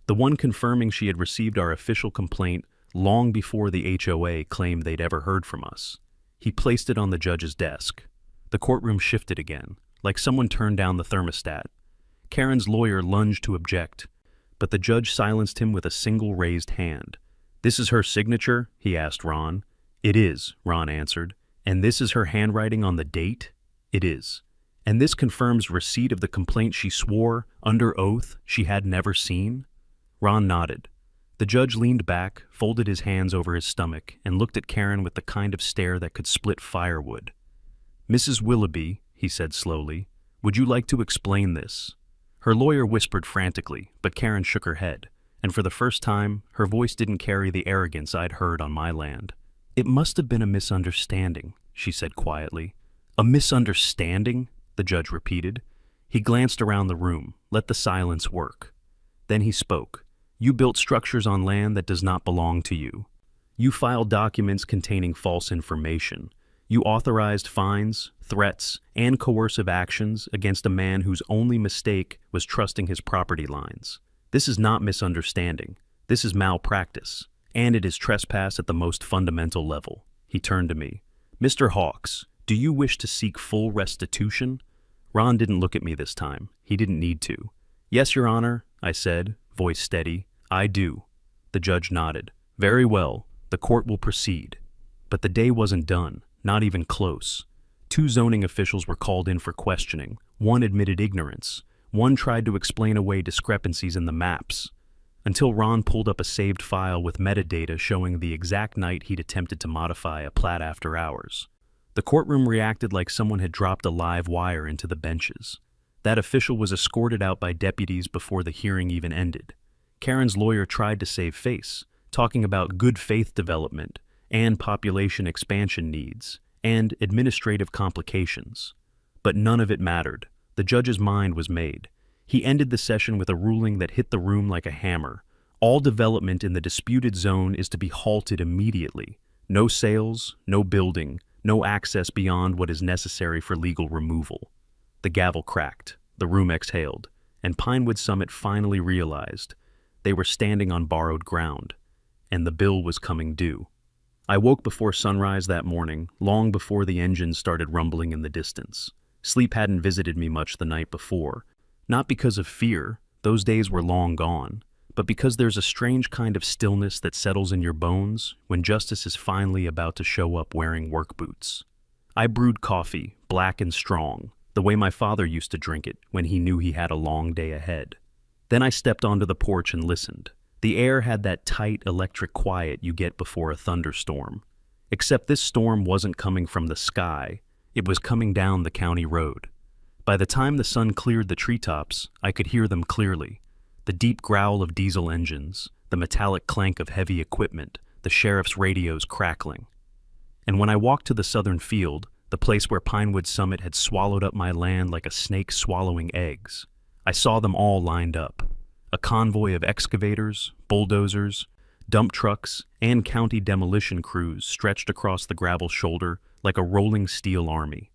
the one confirming she had received our official complaint long before the HOA claimed they'd ever heard from us. He placed it on the judge's desk. The courtroom shifted again, like someone turned down the thermostat. Karen's lawyer lunged to object, but the judge silenced him with a single raised hand. "This is her signature?" he asked Ron. "It is," Ron answered. "And this is her handwriting on the date?" "It is. And this confirms receipt of the complaint she swore, under oath, she had never seen?" Ron nodded. The judge leaned back, folded his hands over his stomach, and looked at Karen with the kind of stare that could split firewood. "Mrs. Willoughby," he said slowly, "would you like to explain this?" Her lawyer whispered frantically, but Karen shook her head, and for the first time, her voice didn't carry the arrogance I'd heard on my land. "It must have been a misunderstanding," she said quietly. "A misunderstanding?" the judge repeated. He glanced around the room, let the silence work. Then he spoke. "You built structures on land that does not belong to you. You filed documents containing false information. You authorized fines, threats, and coercive actions against a man whose only mistake was trusting his property lines. This is not misunderstanding. This is malpractice, and it is trespass at the most fundamental level." He turned to me. "Mr. Hawks, do you wish to seek full restitution?" Ron didn't look at me this time. He didn't need to. "Yes, Your Honor," I said, voice steady. "I do." The judge nodded. "Very well. The court will proceed." But the day wasn't done. Not even close. Two zoning officials were called in for questioning. One admitted ignorance. One tried to explain away discrepancies in the maps, until Ron pulled up a saved file with metadata showing the exact night he'd attempted to modify a plat after hours. The courtroom reacted like someone had dropped a live wire into the benches. That official was escorted out by deputies before the hearing even ended. Karen's lawyer tried to save face, talking about good faith development and population expansion needs, and administrative complications. But none of it mattered. The judge's mind was made. He ended the session with a ruling that hit the room like a hammer. All development in the disputed zone is to be halted immediately. No sales, no building, no access beyond what is necessary for legal removal. The gavel cracked, the room exhaled, and Pinewood Summit finally realized they were standing on borrowed ground, and the bill was coming due. I woke before sunrise that morning, long before the engines started rumbling in the distance. Sleep hadn't visited me much the night before, not because of fear, those days were long gone, but because there's a strange kind of stillness that settles in your bones when justice is finally about to show up wearing work boots. I brewed coffee, black and strong, the way my father used to drink it when he knew he had a long day ahead. Then I stepped onto the porch and listened. The air had that tight electric quiet you get before a thunderstorm. Except this storm wasn't coming from the sky, it was coming down the county road. By the time the sun cleared the treetops, I could hear them clearly. The deep growl of diesel engines, the metallic clank of heavy equipment, the sheriff's radios crackling. And when I walked to the southern field, the place where Pinewood Summit had swallowed up my land like a snake swallowing eggs, I saw them all lined up. A convoy of excavators, bulldozers, dump trucks, and county demolition crews stretched across the gravel shoulder like a rolling steel army.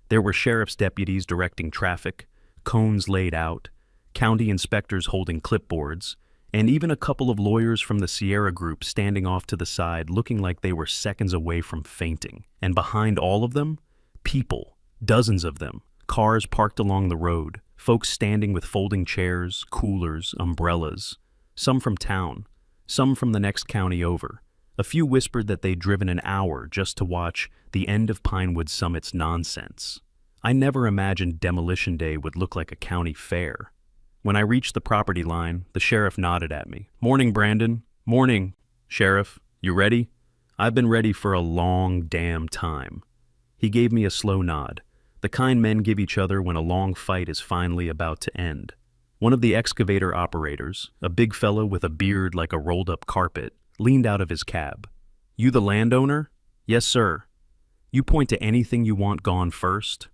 There were sheriff's deputies directing traffic, cones laid out, county inspectors holding clipboards, and even a couple of lawyers from the Sierra Group standing off to the side looking like they were seconds away from fainting. And behind all of them, people, dozens of them, cars parked along the road, folks standing with folding chairs, coolers, umbrellas, some from town, some from the next county over. A few whispered that they'd driven an hour just to watch the end of Pinewood Summit's nonsense. I never imagined Demolition Day would look like a county fair. When I reached the property line, the sheriff nodded at me. "Morning, Brandon." "Morning, Sheriff, you ready? I've been ready for a long damn time. He gave me a slow nod, the kind men give each other when a long fight is finally about to end. One of the excavator operators, a big fellow with a beard like a rolled-up carpet, leaned out of his cab. You the landowner? Yes, sir. You point to anything you want gone first?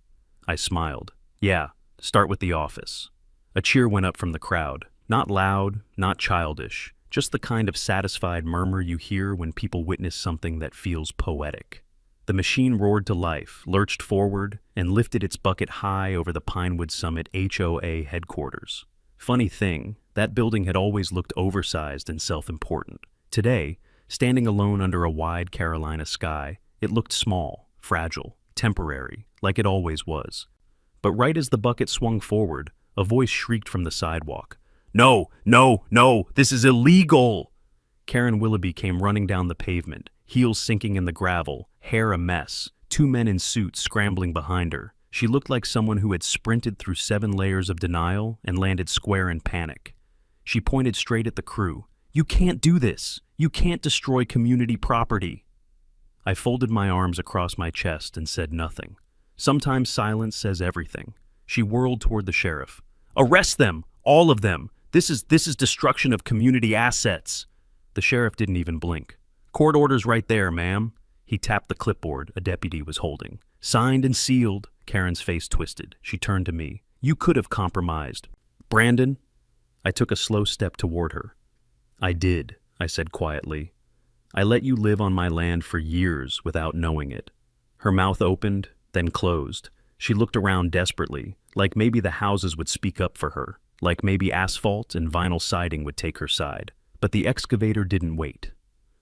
I smiled. Yeah, start with the office. A cheer went up from the crowd. Not loud, not childish, just the kind of satisfied murmur you hear when people witness something that feels poetic. The machine roared to life, lurched forward, and lifted its bucket high over the Pinewood Summit HOA headquarters. Funny thing, that building had always looked oversized and self-important. Today, standing alone under a wide Carolina sky, it looked small, fragile, temporary, like it always was. But right as the bucket swung forward, a voice shrieked from the sidewalk. No, no, no, this is illegal! Karen Willoughby came running down the pavement, heels sinking in the gravel, hair a mess, two men in suits scrambling behind her. She looked like someone who had sprinted through 7 layers of denial and landed square in panic. She pointed straight at the crew. You can't do this! You can't destroy community property! I folded my arms across my chest and said nothing. Sometimes silence says everything. She whirled toward the sheriff. Arrest them! All of them! This is destruction of community assets! The sheriff didn't even blink. Court order's right there, ma'am. He tapped the clipboard a deputy was holding. Signed and sealed. Karen's face twisted. She turned to me. You could have compromised. Brandon? I took a slow step toward her. I did, I said quietly. I let you live on my land for years without knowing it. Her mouth opened, then closed. She looked around desperately, like maybe the houses would speak up for her, like maybe asphalt and vinyl siding would take her side. But the excavator didn't wait.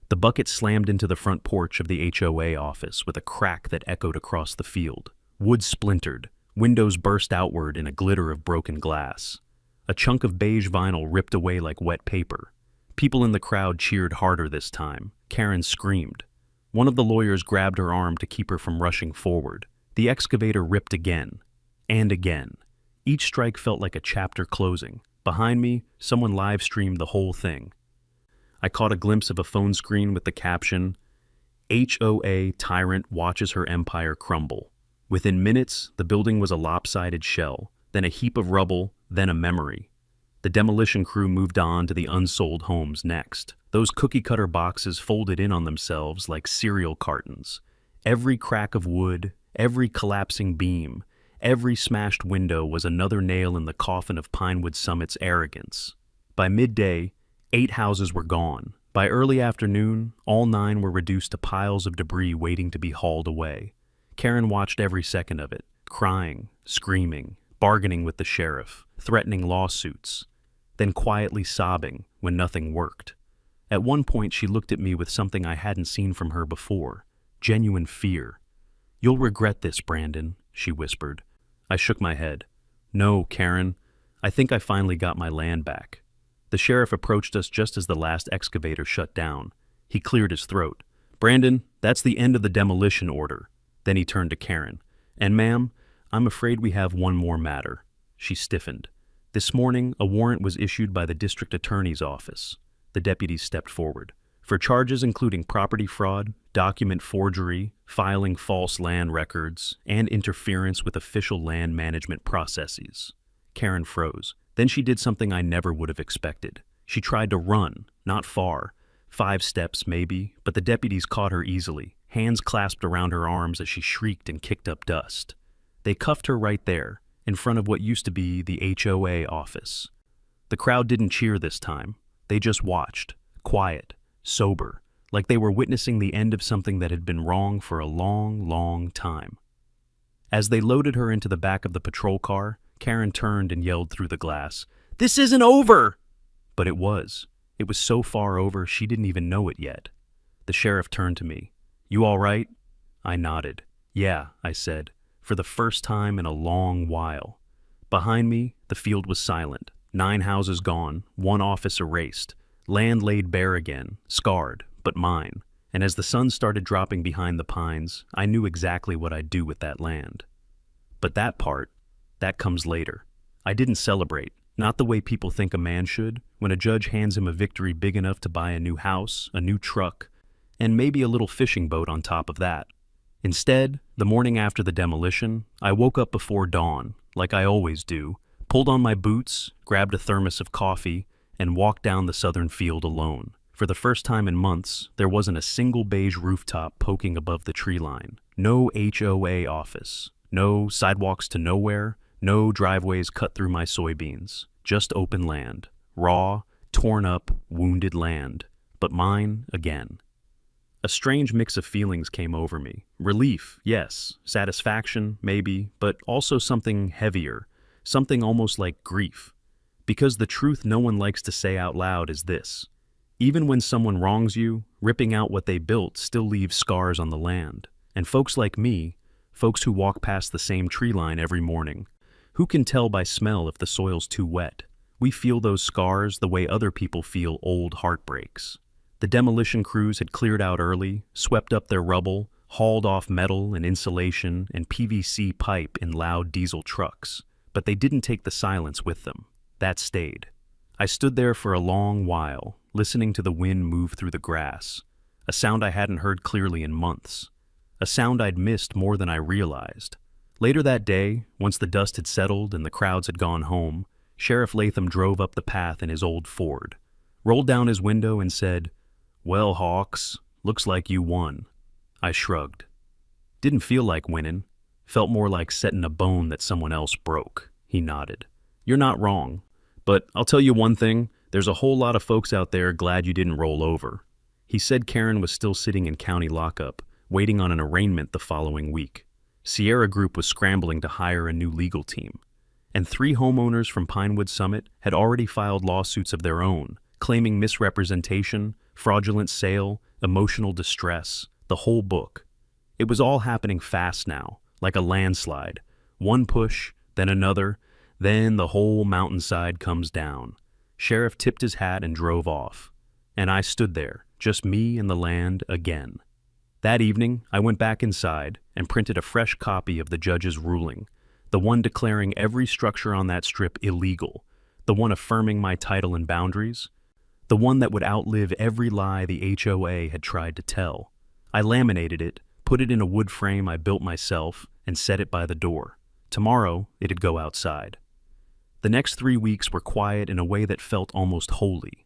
The bucket slammed into the front porch of the HOA office with a crack that echoed across the field. Wood splintered, windows burst outward in a glitter of broken glass. A chunk of beige vinyl ripped away like wet paper. People in the crowd cheered harder this time. Karen screamed. One of the lawyers grabbed her arm to keep her from rushing forward. The excavator ripped again, and again. Each strike felt like a chapter closing. Behind me, someone live-streamed the whole thing. I caught a glimpse of a phone screen with the caption, HOA tyrant watches her empire crumble. Within minutes, the building was a lopsided shell, then a heap of rubble, then a memory. The demolition crew moved on to the unsold homes next. Those cookie-cutter boxes folded in on themselves like cereal cartons. Every crack of wood, every collapsing beam, every smashed window was another nail in the coffin of Pinewood Summit's arrogance. By midday, 8 houses were gone. By early afternoon, all 9 were reduced to piles of debris waiting to be hauled away. Karen watched every second of it, crying, screaming, bargaining with the sheriff, threatening lawsuits, then quietly sobbing when nothing worked. At one point, she looked at me with something I hadn't seen from her before, genuine fear. You'll regret this, Brandon, she whispered. I shook my head. No, Karen, I think I finally got my land back. The sheriff approached us just as the last excavator shut down. He cleared his throat. Brandon, that's the end of the demolition order. Then he turned to Karen. And ma'am, I'm afraid we have one more matter. She stiffened. This morning, a warrant was issued by the district attorney's office. The deputies stepped forward. For charges including property fraud, document forgery, filing false land records, and interference with official land management processes. Karen froze. Then she did something I never would have expected. She tried to run, not far. 5 steps, maybe, but the deputies caught her easily, hands clasped around her arms as she shrieked and kicked up dust. They cuffed her right there, in front of what used to be the HOA office. The crowd didn't cheer this time. They just watched, quiet, sober, like they were witnessing the end of something that had been wrong for a long, long time. As they loaded her into the back of the patrol car, Karen turned and yelled through the glass, "This isn't over!" But it was. It was so far over she didn't even know it yet. The sheriff turned to me. You all right? I nodded. Yeah, I said, for the first time in a long while. Behind me, the field was silent. 9 houses gone, 1 office erased. Land laid bare again, scarred, but mine. And as the sun started dropping behind the pines, I knew exactly what I'd do with that land. But that part, that comes later. I didn't celebrate, Not the way people think a man should, when a judge hands him a victory big enough to buy a new house, a new truck, and maybe a little fishing boat on top of that. Instead, the morning after the demolition, I woke up before dawn, like I always do, pulled on my boots, grabbed a thermos of coffee, and walked down the southern field alone. For the first time in months, there wasn't a single beige rooftop poking above the tree line. No HOA office. No sidewalks to nowhere. No driveways cut through my soybeans. Just open land. Raw, torn up, wounded land. But mine again. A strange mix of feelings came over me. Relief, yes. Satisfaction, maybe. But also something heavier. Something almost like grief. Because the truth no one likes to say out loud is this. Even when someone wrongs you, ripping out what they built still leaves scars on the land. And folks like me, folks who walk past the same tree line every morning, who can tell by smell if the soil's too wet? We feel those scars the way other people feel old heartbreaks. The demolition crews had cleared out early, swept up their rubble, hauled off metal and insulation and PVC pipe in loud diesel trucks. But they didn't take the silence with them. That stayed. I stood there for a long while, listening to the wind move through the grass, a sound I hadn't heard clearly in months, a sound I'd missed more than I realized. Later that day, once the dust had settled and the crowds had gone home, Sheriff Latham drove up the path in his old Ford, rolled down his window and said, "Well, Hawks, looks like you won." I shrugged. Didn't feel like winning. Felt more like setting a bone that someone else broke. He nodded. "You're not wrong. But I'll tell you one thing, there's a whole lot of folks out there glad you didn't roll over." He said Karen was still sitting in county lockup, waiting on an arraignment the following week. Sierra Group was scrambling to hire a new legal team. And 3 homeowners from Pinewood Summit had already filed lawsuits of their own, claiming misrepresentation, fraudulent sale, emotional distress, the whole book. It was all happening fast now, like a landslide. One push, then another, then the whole mountainside comes down. Sheriff tipped his hat and drove off. And I stood there, just me and the land again. That evening, I went back inside and printed a fresh copy of the judge's ruling, the one declaring every structure on that strip illegal, the one affirming my title and boundaries, the one that would outlive every lie the HOA had tried to tell. I laminated it, put it in a wood frame I built myself, and set it by the door. Tomorrow, it'd go outside. The next 3 weeks were quiet in a way that felt almost holy.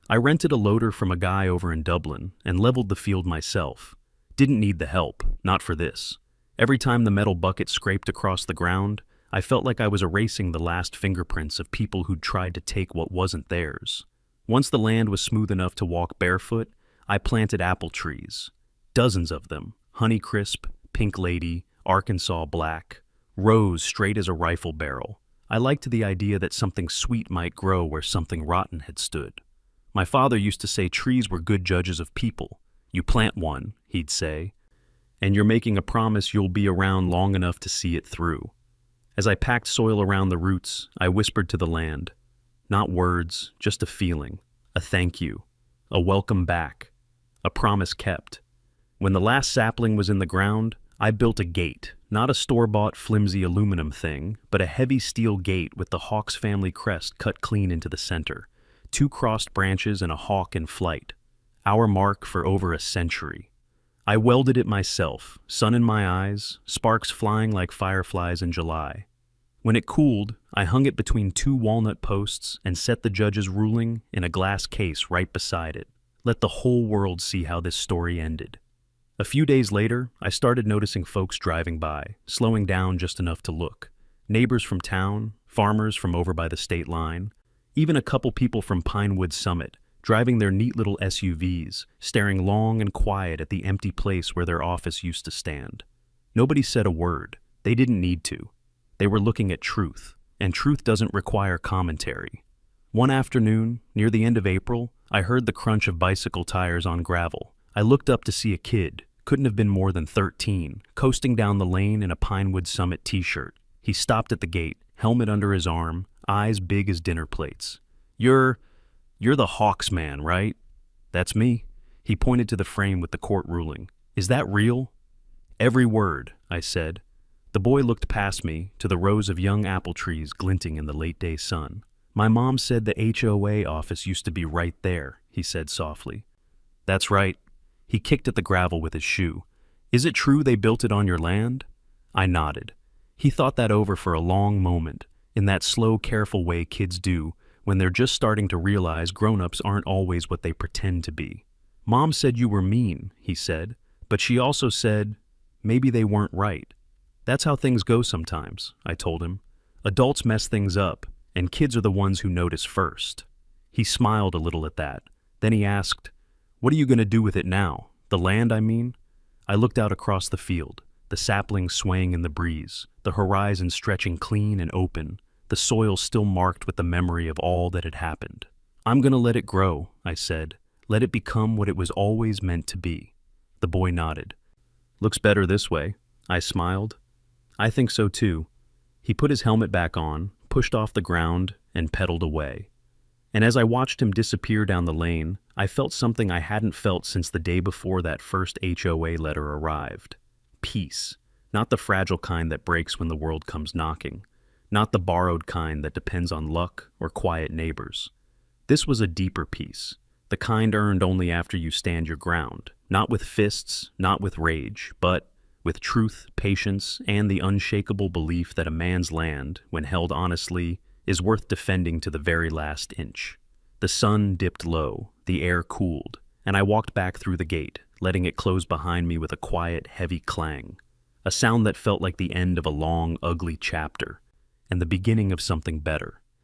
I rented a loader from a guy over in Dublin and leveled the field myself. Didn't need the help, not for this. Every time the metal bucket scraped across the ground, I felt like I was erasing the last fingerprints of people who'd tried to take what wasn't theirs. Once the land was smooth enough to walk barefoot, I planted apple trees. Dozens of them, Honeycrisp, Pink Lady, Arkansas Black, rose straight as a rifle barrel. I liked the idea that something sweet might grow where something rotten had stood. My father used to say trees were good judges of people. You plant one, he'd say, and you're making a promise you'll be around long enough to see it through. As I packed soil around the roots, I whispered to the land. Not words, just a feeling, a thank you, a welcome back, a promise kept. When the last sapling was in the ground, I built a gate, not a store-bought flimsy aluminum thing, but a heavy steel gate with the Hawks family crest cut clean into the center, 2 crossed branches and a hawk in flight. Our mark for over a century. I welded it myself, sun in my eyes, sparks flying like fireflies in July. When it cooled, I hung it between 2 walnut posts and set the judge's ruling in a glass case right beside it. Let the whole world see how this story ended. A few days later, I started noticing folks driving by, slowing down just enough to look. Neighbors from town, farmers from over by the state line, even a couple people from Pinewood Summit, driving their neat little SUVs, staring long and quiet at the empty place where their office used to stand. Nobody said a word. They didn't need to. They were looking at truth, and truth doesn't require commentary. One afternoon, near the end of April, I heard the crunch of bicycle tires on gravel. I looked up to see a kid, couldn't have been more than 13, coasting down the lane in a Pinewood Summit t-shirt. He stopped at the gate, helmet under his arm, eyes big as dinner plates. You're the Hawks man, right?" "That's me." He pointed to the frame with the court ruling. "Is that real?" "Every word," I said. The boy looked past me to the rows of young apple trees glinting in the late-day sun. My mom said the HOA office used to be right there, he said softly. That's right. He kicked at the gravel with his shoe. Is it true they built it on your land? I nodded. He thought that over for a long moment, in that slow, careful way kids do when they're just starting to realize grown-ups aren't always what they pretend to be. Mom said you were mean, he said, but she also said maybe they weren't right. That's how things go sometimes, I told him. Adults mess things up, and kids are the ones who notice first. He smiled a little at that. Then he asked, what are you going to do with it now? The land, I mean? I looked out across the field, the saplings swaying in the breeze, the horizon stretching clean and open, the soil still marked with the memory of all that had happened. I'm going to let it grow, I said. Let it become what it was always meant to be. The boy nodded. Looks better this way, I smiled. I think so too. He put his helmet back on, pushed off the ground, and pedaled away. And as I watched him disappear down the lane, I felt something I hadn't felt since the day before that first HOA letter arrived. Peace. Not the fragile kind that breaks when the world comes knocking. Not the borrowed kind that depends on luck or quiet neighbors. This was a deeper peace, the kind earned only after you stand your ground, not with fists, not with rage, but with truth, patience, and the unshakable belief that a man's land, when held honestly, is worth defending to the very last inch. The sun dipped low, the air cooled, and I walked back through the gate, letting it close behind me with a quiet, heavy clang, a sound that felt like the end of a long, ugly chapter, and the beginning of something better.